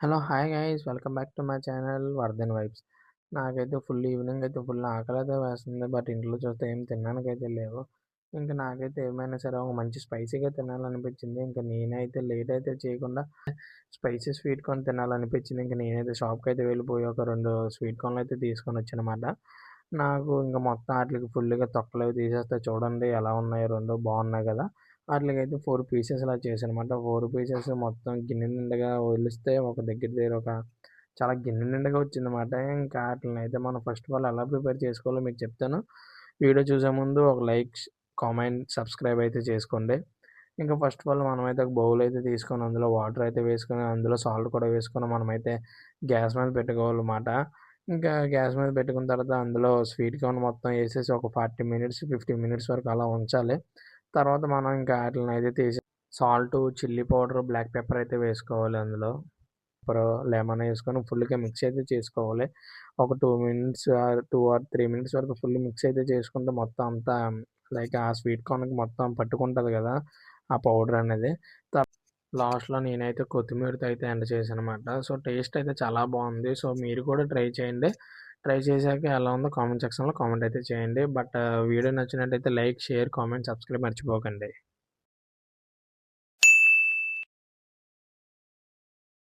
Hello! Hi guys welcome back to my channel Vardhan vibes. నాకైతే evening అయితే ఆకలైతే వేస్తుంది. But ఇంట్లో చూస్తే ఏం తినడానికైతే లేవు. ఇంక నాకైతే ఏమైనా సరే ఒక మంచి స్పైసీగా తినాలనిపించింది. ఇంక నేనైతే లేట్ అయితే చేయకుండా స్పైసీ స్వీట్ కార్న్ తినాలనిపించింది. ఇంక నేనైతే షాప్‌కైతే వెళ్ళిపోయి ఒక 2 స్వీట్ కార్న్‌లయితే తీసుకొనొచ్చానమాట. నాకు ఇంక మొత్తం ఆటిలికి ఫుల్‌గా తొక్కలవి తీసేస్తే చూడండి ఎలా ఉన్నాయో 2 బాగున్నాయి కదా! ఆటిలికైతే 4 పీసెస్‌లా చేశానమాట. 4 పీసెస్ మొత్తం గిన్నె నిండుగా వదిలిస్తే ఒక దగ్గర దగ్గర ఒక చాలా గిన్నె నిండుగా వచ్చిందన్నమాట. ఇంకా ఆటిలినైతే మనం ఫస్ట్ ఆఫ్ ఆల్ ఎలా ప్రిపేర్ చేసుకోవాలో మీకు చెప్తాను. వీడియో చూసే ముందు ఒక లైక్, కామెంట్, సబ్స్క్రైబ్ అయితే చేసుకోండి. ఇంకా ఫస్ట్ ఆఫ్ ఆల్ మనమైతే ఒక బౌల్ అయితే తీసుకొని అందులో వాటర్ అయితే వేసుకొని అందులో సాల్ట్ కూడా వేసుకొని మనమైతే గ్యాస్ మీద పెట్టుకోవాలన్నమాట. ఇంకా గ్యాస్ మీద పెట్టుకున్న తర్వాత అందులో స్వీట్ కార్న్ మొత్తం ఏసేసి ఒక 40 మినిట్స్, 50 మినిట్స్ వరకు అలా ఉంచాలి. తర్వాత మనం ఇంకా ఆటిలినైతే తీసి salt, chilli powder, black pepper అయితే వేసుకోవాలి అందులో. లెమన్ ఏసుకొని ఫుల్‌గా మిక్స్ అయితే చేసుకోవాలి. ఒక 2 మినిట్స్ 2 ఆర్ 3 మినిట్స్ వరకు ఫుల్ మిక్స్ అయితే చేసుకుంటే మొత్తం అంతా లైక్ ఆ స్వీట్ కార్న్‌కి మొత్తం పట్టుకుంటది గదా! ఆ పౌడర్ అనేది. త లాస్ట్‌లో నేనైతే కొత్తిమీరతో అయితే ఎండ్ చేశాననమాట. సో, టేస్ట్ అయితే చాలా బావుంది. సో, మీరు కూడా ట్రై చేయండి. ట్రై చేశాక ఎలా ఉందో కామెంట్ సెక్షన్‌లో కామెంట్ అయితే చేయండి. బట్ వీడియో నచ్చినట్టయితే లైక్, షేర్, కామెంట్, సబ్స్క్రైబ్ మర్చిపోకండి.